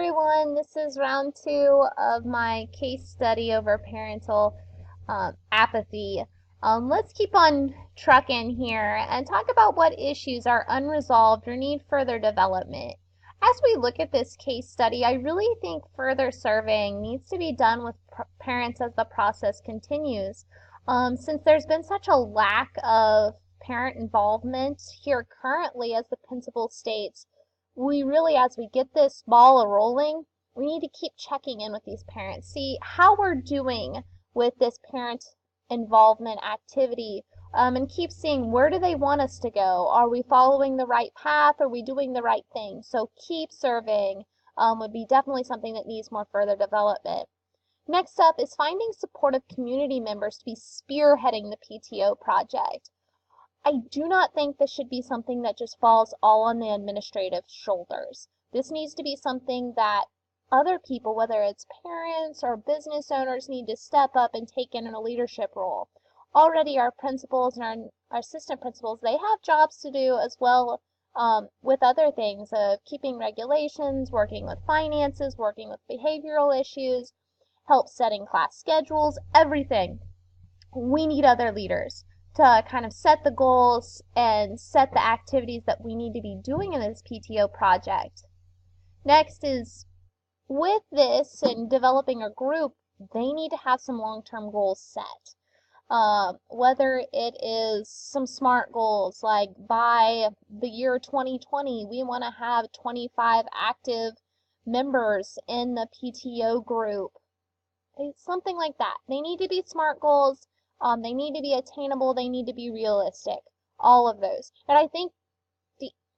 everyone. This is round two of my case study over parental apathy. Let's keep on trucking here and talk about what issues are unresolved or need further development. As we look at this case study, I really think further surveying needs to be done with parents as the process continues. Since there's been such a lack of parent involvement here currently, as the principal states, we really, as we get this ball rolling, we need to keep checking in with these parents, see how we're doing with this parent involvement activity, and keep seeing where do they want us to go. Are we following the right path? Are we doing the right thing? So keep surveying would be definitely something that needs more further development. Next up is finding supportive community members to be spearheading the PTO project. I do not think this should be something that just falls all on the administrative shoulders. This needs to be something that other people, whether it's parents or business owners, need to step up and take in a leadership role. Already our principals and our assistant principals, they have jobs to do as well with other things of keeping regulations, working with finances, working with behavioral issues, help setting class schedules, everything. We need other leaders to kind of set the goals and set the activities that we need to be doing in this PTO project. Next is, with this and developing a group, they need to have some long-term goals set. Whether it is some SMART goals, like by the year 2020, we want to have 25 active members in the PTO group. Something like that. They need to be SMART goals. They need to be attainable. They need to be realistic. All of those. And I think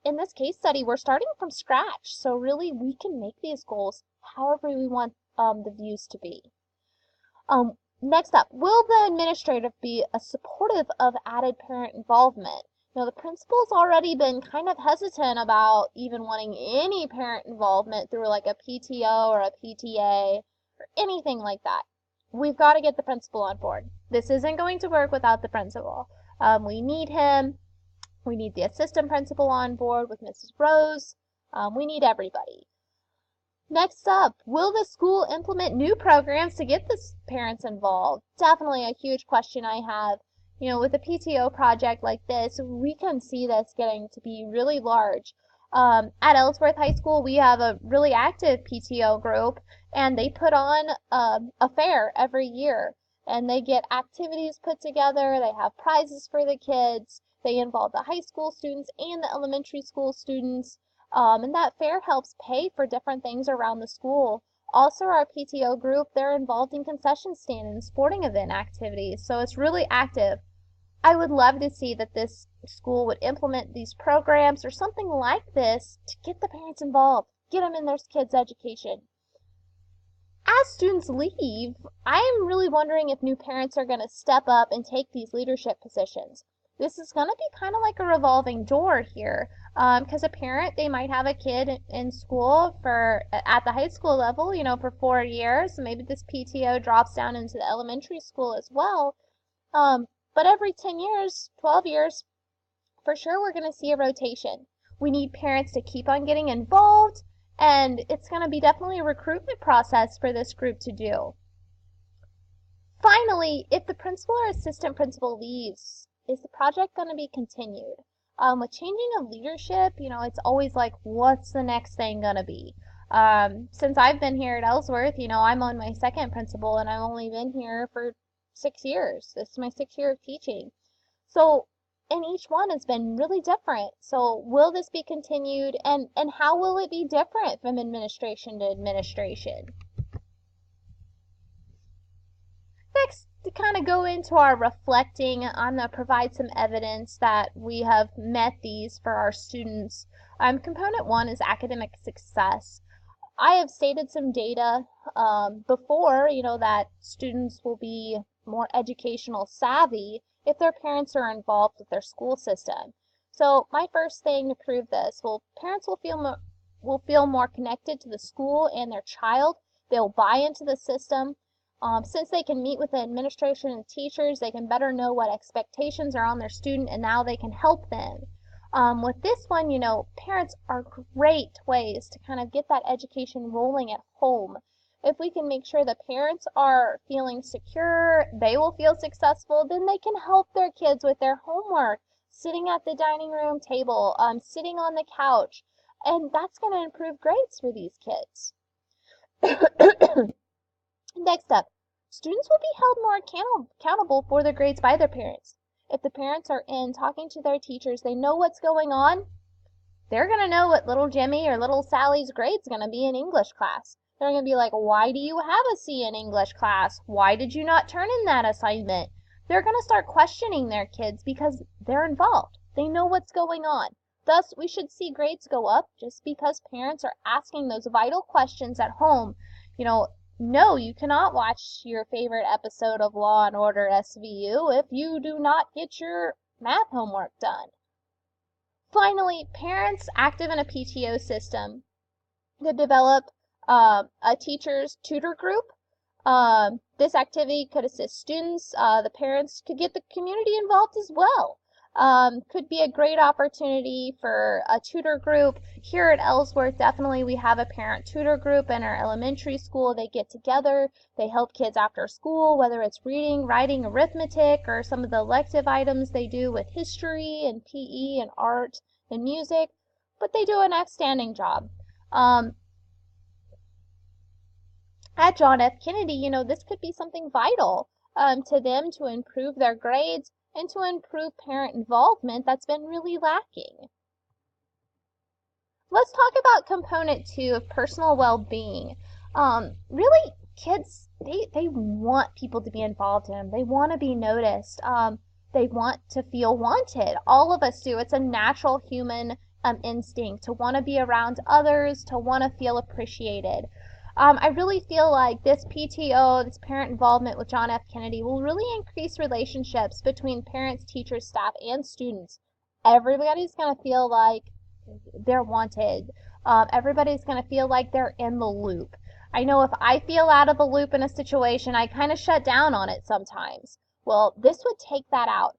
in this case study, we're starting from scratch. So really, we can make these goals however we want the views to be. Next up, will the administrator be supportive of added parent involvement? The principal's already been kind of hesitant about even wanting any parent involvement through like a PTO or a PTA or anything like that. We've got to get the principal on board. This isn't going to work without the principal. We need him. We need the assistant principal on board with Mrs. Rose. We need everybody. Next up, will the school implement new programs to get the parents involved? Definitely a huge question I have. With a PTO project like this, we can see this getting to be really large. At Ellsworth High School, we have a really active PTO group, and they put on a fair every year. And they get activities put together, they have prizes for the kids, they involve the high school students and the elementary school students, and that fair helps pay for different things around the school. Also, our PTO group, they're involved in concession stand and sporting event activities, so it's really active. I would love to see that this school would implement these programs or something like this to get the parents involved, get them in their kids' education. As students leave, I am really wondering if new parents are going to step up and take these leadership positions. This is going to be kind of like a revolving door here, because a parent, they might have a kid in school at the high school level, for 4 years. Maybe this PTO drops down into the elementary school as well. But every 10 years, 12 years, for sure we're going to see a rotation. We need parents to keep on getting involved, and it's going to be definitely a recruitment process for this group to do. Finally, if the principal or assistant principal leaves, is the project going to be continued? With changing of leadership, it's always like, what's the next thing going to be? Since I've been here at Ellsworth, I'm on my second principal, and I've only been here for 6 years. This is my 6th year of teaching. And each one has been really different. So will this be continued, and how will it be different from administration to administration? Next, to kind of go into our reflecting, I'm going to provide some evidence that we have met these for our students. Component 1 is academic success. I have stated some data before, that students will be more educational savvy if their parents are involved with their school system. So my first thing to prove this, parents will feel more connected to the school and their child. They'll buy into the system. Since they can meet with the administration and teachers, they can better know what expectations are on their student, and now they can help them. With this one, parents are great ways to kind of get that education rolling at home. If we can make sure the parents are feeling secure, they will feel successful, then they can help their kids with their homework, sitting at the dining room table, sitting on the couch, and that's going to improve grades for these kids. Next up, students will be held more accountable for their grades by their parents. If the parents are in talking to their teachers, they know what's going on, they're going to know what little Jimmy or little Sally's grade's going to be in English class. They're going to be like, why do you have a C in English class? Why did you not turn in that assignment? They're going to start questioning their kids because they're involved. They know what's going on. Thus, we should see grades go up just because parents are asking those vital questions at home. No, you cannot watch your favorite episode of Law and Order SVU if you do not get your math homework done. Finally, parents active in a PTO system could develop a teacher's tutor group. This activity could assist students. The parents could get the community involved as well. Could be a great opportunity for a tutor group. Here at Ellsworth, definitely we have a parent tutor group in our elementary school. They get together, they help kids after school, whether it's reading, writing, arithmetic, or some of the elective items they do with history and PE and art and music, but they do an outstanding job. At John F. Kennedy, this could be something vital to them to improve their grades and to improve parent involvement that's been really lacking. Let's talk about component 2 of personal well-being. Really, kids, they want people to be involved in them. They want to be noticed. They want to feel wanted. All of us do. It's a natural human instinct to want to be around others, to want to feel appreciated. I really feel like this PTO, this parent involvement with John F. Kennedy, will really increase relationships between parents, teachers, staff, and students. Everybody's going to feel like they're wanted. Everybody's going to feel like they're in the loop. I know if I feel out of the loop in a situation, I kind of shut down on it sometimes. Well, this would take that out.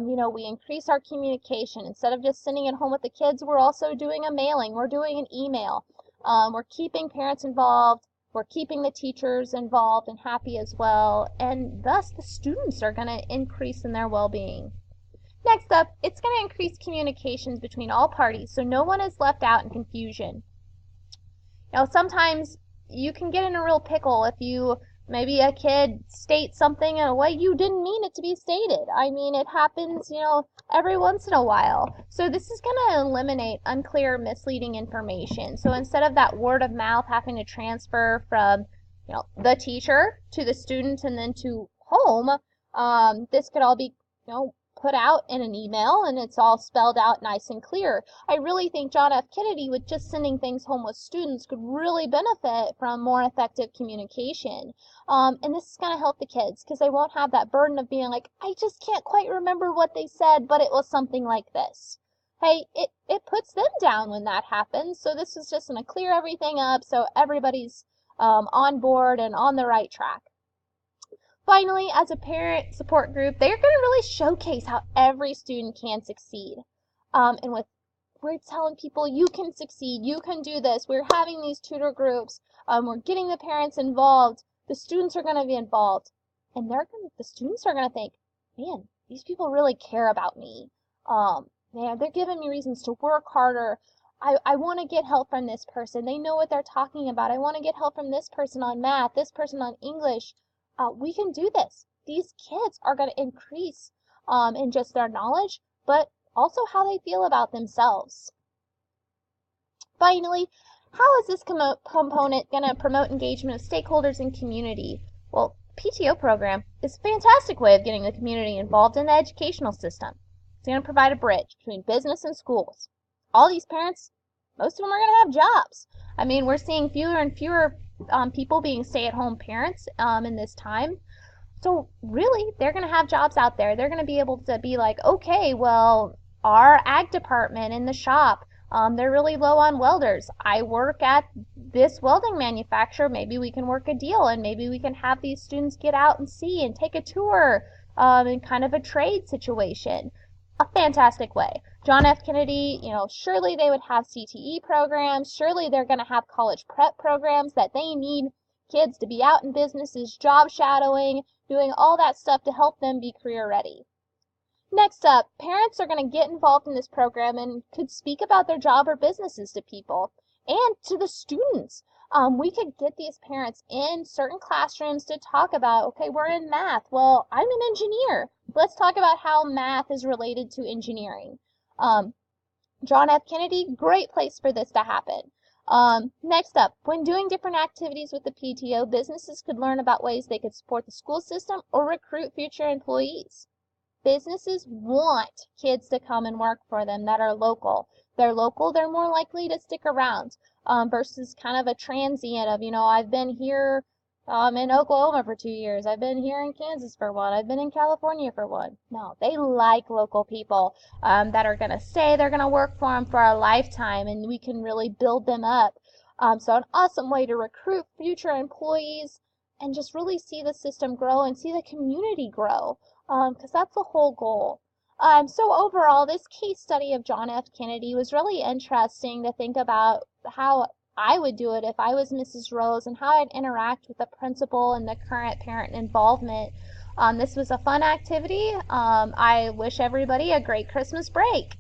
We increase our communication. Instead of just sitting at home with the kids, we're also doing a mailing. We're doing an email. We're keeping parents involved, we're keeping the teachers involved and happy as well, and thus the students are going to increase in their well-being. Next up, it's going to increase communications between all parties so no one is left out in confusion. Sometimes you can get in a real pickle if maybe a kid states something in a way you didn't mean it to be stated. I mean, it happens, every once in a while. So this is going to eliminate unclear, misleading information. So instead of that word of mouth having to transfer from, the teacher to the student and then to home, this could all be, put out in an email and it's all spelled out nice and clear. I really think John F. Kennedy, with just sending things home with students, could really benefit from more effective communication. And this is going to help the kids because they won't have that burden of being like, I just can't quite remember what they said, but it was something like this. Hey, it puts them down when that happens. So this is just going to clear everything up so everybody's on board and on the right track. Finally, as a parent support group, they're going to really showcase how every student can succeed. We're telling people, you can succeed, you can do this. We're having these tutor groups. We're getting the parents involved. The students are going to be involved. And the students are going to think, man, these people really care about me. They're giving me reasons to work harder. I want to get help from this person. They know what they're talking about. I want to get help from this person on math, this person on English. We can do this. These kids are going to increase in just their knowledge, but also how they feel about themselves. Finally, how is this component going to promote engagement of stakeholders and community? Well, PTO program is a fantastic way of getting the community involved in the educational system. It's going to provide a bridge between business and schools. All these parents, most of them are going to have jobs. I mean, we're seeing fewer and fewer people being stay-at-home parents in this time. So really, they're going to have jobs out there. They're going to be able to be like, okay, well, our ag department in the shop, they're really low on welders. I work at this welding manufacturer. Maybe we can work a deal and maybe we can have these students get out and see and take a tour in kind of a trade situation. a fantastic way. John F. Kennedy, surely they would have CTE programs. Surely they're going to have college prep programs that they need kids to be out in businesses, job shadowing, doing all that stuff to help them be career ready. Next up, parents are going to get involved in this program and could speak about their job or businesses to people and to the students. We could get these parents in certain classrooms to talk about, okay, we're in math. Well, I'm an engineer. Let's talk about how math is related to engineering. John F. Kennedy, great place for this to happen. Next up, when doing different activities with the PTO, businesses could learn about ways they could support the school system or recruit future employees. Businesses want kids to come and work for them that are local. They're local, they're more likely to stick around versus kind of a transient of, I've been here in Oklahoma for 2 years. I've been here in Kansas for one. I've been in California for one. No, they like local people that are going to stay. They're going to work for them for a lifetime, and we can really build them up. So an awesome way to recruit future employees and just really see the system grow and see the community grow because that's the whole goal. So overall, this case study of John F. Kennedy was really interesting to think about how I would do it if I was Mrs. Rose and how I'd interact with the principal and the current parent involvement. This was a fun activity. I wish everybody a great Christmas break.